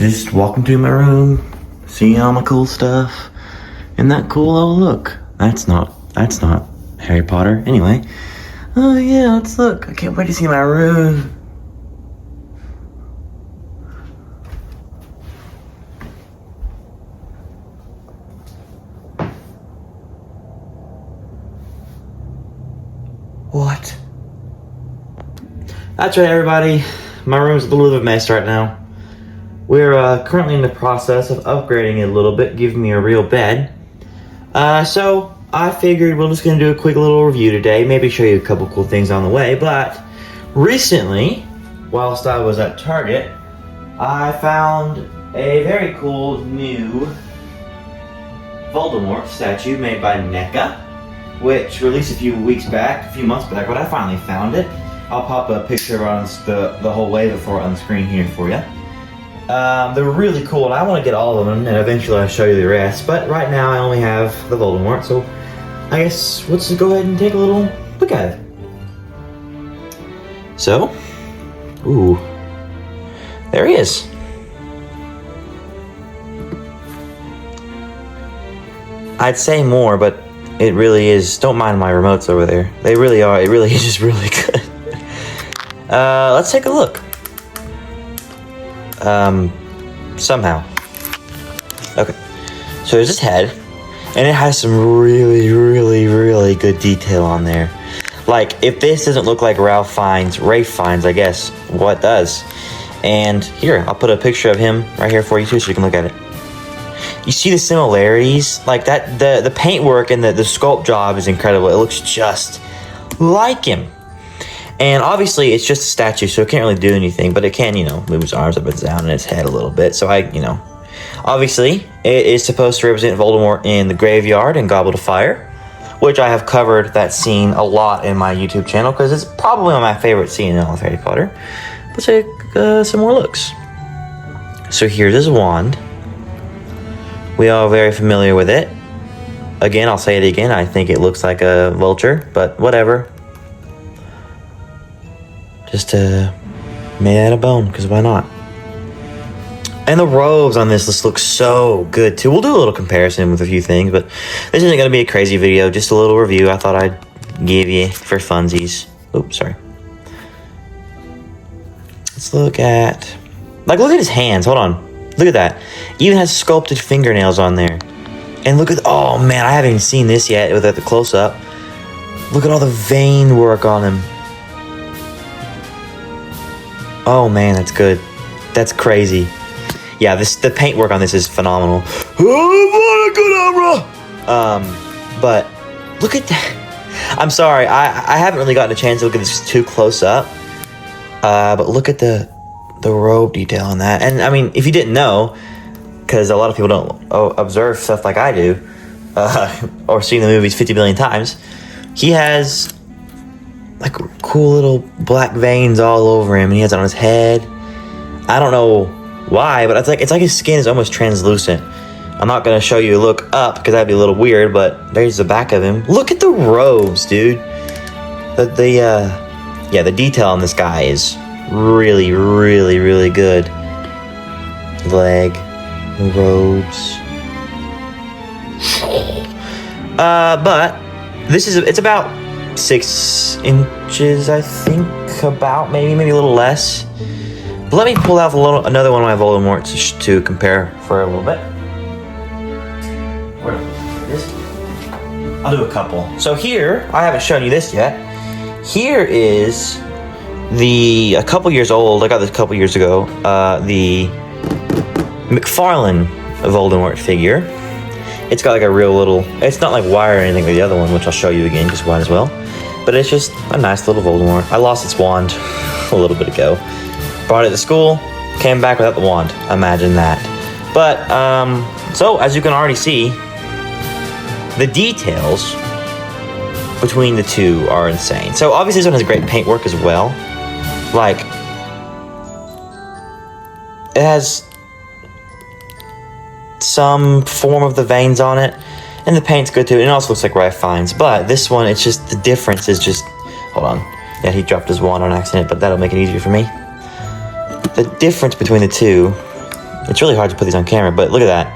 Just walking through my room, seeing all my cool stuff, and that cool, oh look, that's not Harry Potter. Anyway, oh yeah, let's look. I can't wait to see my room. What? That's right, everybody. My room's a little bit of a mess right now. We're currently in the process of upgrading it a little bit, giving me a real bed. So I figured we're just gonna do a quick little review today, maybe show you a couple cool things on the way. But recently, whilst I was at Target, I found a very cool new Voldemort statue made by Neca, which released a few months back, but I finally found it. I'll pop a picture on the whole way before on the screen here for you. They're really cool, and I want to get all of them, and eventually I'll show you the rest. But right now I only have the Voldemort, so I guess let's just go ahead and take a little look at it. So, ooh, there he is. I'd say more, but it really is. Don't mind my remotes over there. They really are. It really is just really good. Let's take a look. Somehow. Okay. So there's his head, and it has some really, really, really good detail on there. Like, if this doesn't look like Ralph Fiennes, I guess, what does? And here, I'll put a picture of him right here for you too, so you can look at it. You see the similarities? Like that, the paintwork and the sculpt job is incredible. It looks just like him. And obviously, it's just a statue, so it can't really do anything, but it can, move his arms up and down and his head a little bit. So obviously, it is supposed to represent Voldemort in the graveyard and Goblet of Fire, which I have covered that scene a lot in my YouTube channel, because it's probably one of my favorite scenes in all of Harry Potter. Let's take some more looks. So here's his wand. We are very familiar with it. Again, I'll say it again, I think it looks like a vulture, but whatever. Just made out of bone, because why not? And the robes on this look so good too. We'll do a little comparison with a few things, but this isn't going to be a crazy video, just a little review I thought I'd give you for funsies. Oops, sorry. Let's look at his hands. Hold on. Look at that. Even has sculpted fingernails on there. And look at, oh man, I haven't even seen this yet without the close-up. Look at all the vein work on him. Oh man, that's good. That's crazy. Yeah, the paintwork on this is phenomenal. But look at that. I'm sorry, I haven't really gotten a chance to look at this too close up. But look at the robe detail on that. And I mean, if you didn't know, because a lot of people don't observe stuff like I do, or seen the movies 50 billion times, he has like cool little black veins all over him, and he has it on his head. I don't know why, but it's like his skin is almost translucent. I'm not gonna show you a look up because that'd be a little weird, but there's the back of him. Look at the robes, dude. The detail on this guy is really, really, really good. Leg, the robes. But it's about 6 inches, I think, about maybe a little less. But let me pull out another one of my Voldemorts to compare for a little bit. Where is it? I'll do a couple. So here, I haven't shown you this yet. Here is a couple years old. I got this a couple years ago. The McFarlane Voldemort figure. It's got like a real little. It's not like wire or anything like the other one, which I'll show you again because might as well. But it's just a nice little Voldemort. I lost its wand a little bit ago. Brought it to school, came back without the wand. Imagine that. But, so as you can already see, the details between the two are insane. So obviously this one has great paintwork as well. Like, it has some form of the veins on it, and the paint's good too. It also looks like Ralph Fiennes, but this one, it's just, the difference is just, hold on. Yeah, he dropped his wand on accident, but that'll make it easier for me. The difference between the two It's really hard to put these on camera, but look at that.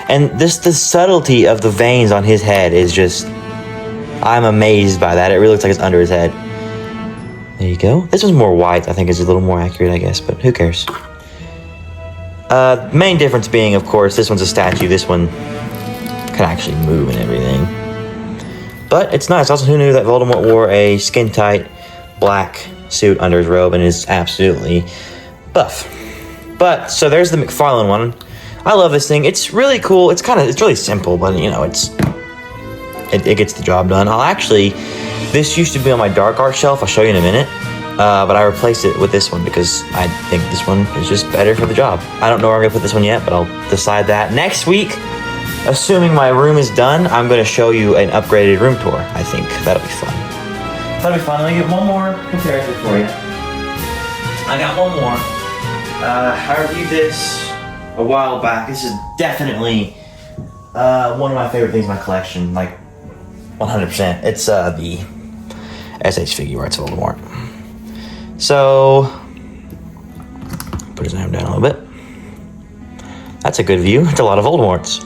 And the subtlety of the veins on his head is just... I'm amazed by that. It really looks like it's under his head. There you go. This one's more white. I think is a little more accurate, I guess, but who cares? Main difference being, of course, this one's a statue. This one can actually move and everything. But it's nice. Also, who knew that Voldemort wore a skin-tight black suit under his robe and is absolutely buff. But, so there's the McFarlane one. I love this thing. It's really cool. It's really simple, but, you know, it gets the job done. This used to be on my dark art shelf. I'll show you in a minute. But I replaced it with this one because I think this one is just better for the job. I don't know where I'm going to put this one yet, but I'll decide that next week. Assuming my room is done, I'm going to show you an upgraded room tour. I think that'll be fun. That'll be fun. Let me get one more comparison for you. I got one more. I reviewed this a while back. This is definitely one of my favorite things in my collection. Like 100%. It's the SH Figure Arts Voldemort. So, put his arm down a little bit. That's a good view. It's a lot of Voldemorts.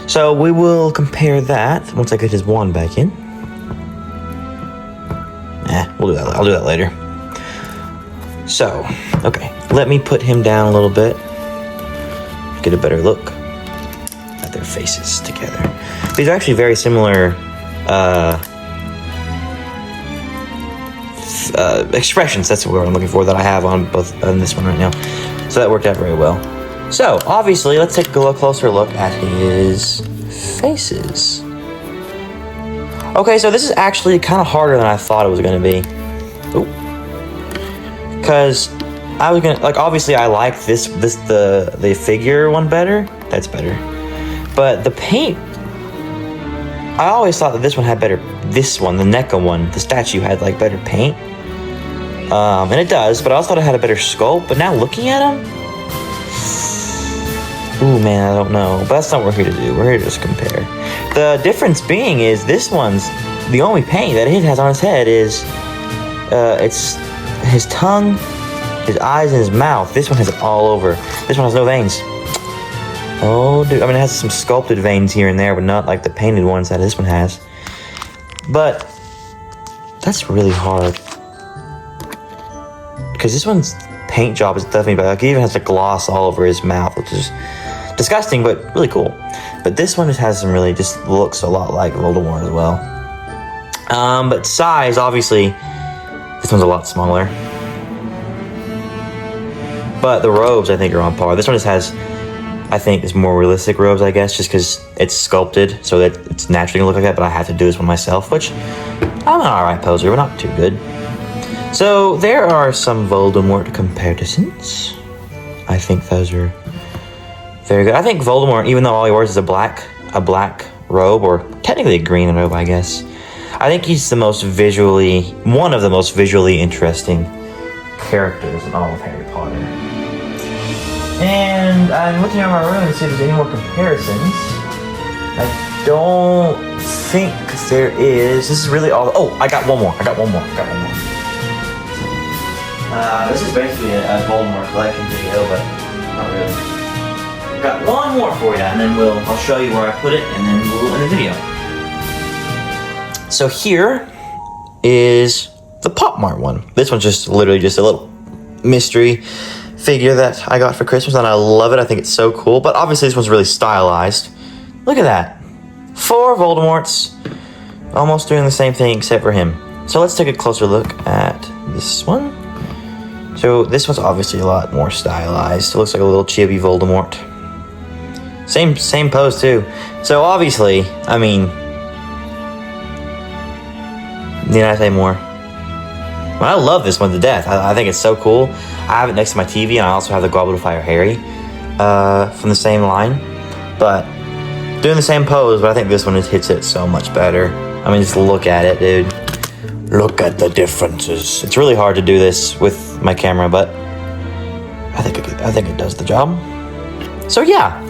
So we will compare that once I get his wand back in. We'll do that. I'll do that later. So, okay. Let me put him down a little bit. Get a better look at their faces together. These are actually very similar expressions. That's what I'm looking for that I have on this one right now. So that worked out very well. So, obviously, let's take a closer look at his faces. Okay, so this is actually kind of harder than I thought it was going to be. Because I was gonna, obviously I like the figure one better. That's better. But the paint, I always thought that this one had better, this one, the Neca one, the statue had better paint. And it does, but I also thought it had a better sculpt. But now looking at him, ooh, man, I don't know. But that's not what we're here to do. We're here to just compare. The difference being is this one's, the only paint that it has on his head is, it's his tongue, his eyes, and his mouth. This one has it all over. This one has no veins. Oh, dude. I mean, it has some sculpted veins here and there, but not like the painted ones that this one has. But that's really hard. Because this one's paint job is definitely better. He even has a gloss all over his mouth, which is disgusting, but really cool. But this one just has some really, just looks a lot like Voldemort as well. But size, obviously, this one's a lot smaller. But the robes, I think, are on par. This one just has, I think, is more realistic robes, I guess, just because it's sculpted, so that it's naturally gonna look like that, but I have to do this one myself, which I'm an alright poser, but not too good. So, there are some Voldemort comparisons. I think those are very good. I think Voldemort, even though all he wears is a black robe, or technically a green robe, I guess, I think he's one of the most visually interesting characters in all of Harry Potter. And I'm looking around my room to see if there's any more comparisons. I don't think there is. This is really all. Oh, I got one more. This is basically a Voldemort collection video, but not really. I've got one more for you, and then I'll show you where I put it, and then we'll end the video. So here is the Pop Mart one. This one's just literally just a little mystery figure that I got for Christmas, and I love it. I think it's so cool, but obviously this one's really stylized. Look at that. 4 Voldemorts almost doing the same thing except for him. So let's take a closer look at this one. So this one's obviously a lot more stylized. It looks like a little chibi Voldemort. Same pose too. So obviously, I mean, need I say more? Well, I love this one to death. I think it's so cool. I have it next to my TV, and I also have the Goblet of Fire Harry from the same line. But doing the same pose, but I think this one just hits it so much better. I mean, just look at it, dude. Look at the differences. It's really hard to do this with my camera, but I think it does the job. So yeah,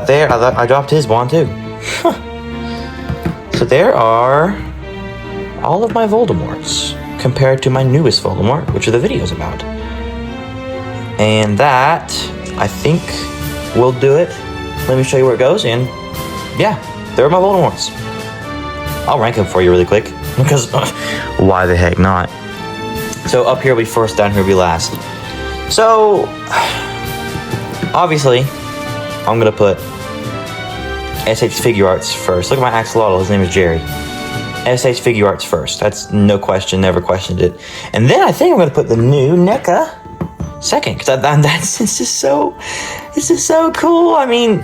there I dropped his wand too. So there are all of my Voldemorts compared to my newest Voldemort, which are the videos about. And that, I think, will do it. Let me show you where it goes, and yeah, there are my Voldemorts. I'll rank them for you really quick, because why the heck not? So up here will be first, down here will be last. So, obviously, I'm going to put SH Figure Arts first. Look at my axolotl, his name is Jerry. SH Figure Arts first. That's no question, never questioned it. And then I think I'm going to put the new NECA second, because it's just so cool. I mean,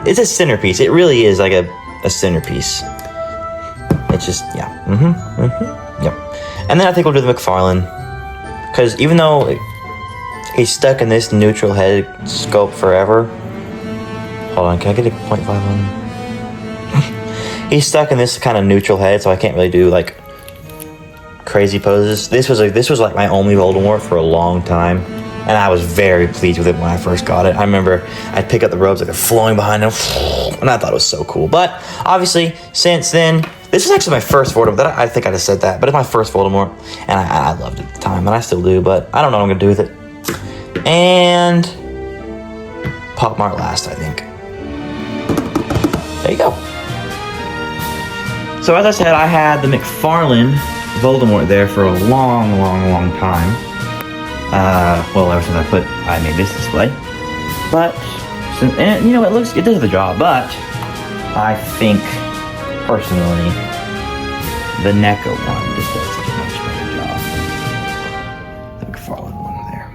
it's a centerpiece. It really is like a centerpiece. It's just, yeah. Yep. And then I think we'll do the McFarlane, because even though he's stuck in this neutral head sculpt forever. Hold on, can I get a 0.5 on him? He's stuck in this kind of neutral head, so I can't really do like crazy poses. This was like my only Voldemort for a long time, and I was very pleased with it when I first got it. I remember I'd pick up the robes like they're flowing behind him, and I thought it was so cool. But obviously, since then, this is actually my first Voldemort. I think I just said that, but it's my first Voldemort, and I loved it at the time, and I still do, but I don't know what I'm gonna do with it. And Pop Mart last, I think. There you go. So as I said, I had the McFarlane Voldemort there for a long time. Well, ever since I made this display. But, and you know, it does the job, but I think, personally, the NECA one just does such a much better job. The McFarlane one there.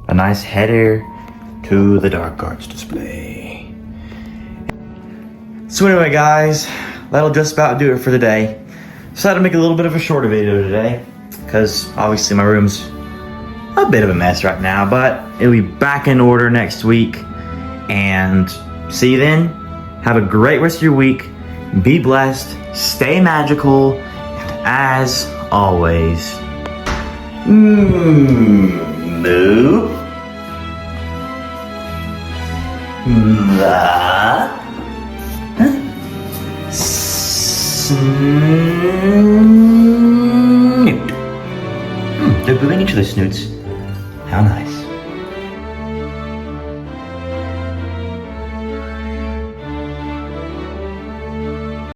A nice header to the Dark Arts display. So anyway, guys, that'll just about do it for today. Decided to make a little bit of a shorter video today, because obviously my room's a bit of a mess right now, but it'll be back in order next week. And see you then. Have a great rest of your week. Be blessed. Stay magical. And as always, moo. Snoot. They're moving each other's snoots. How nice.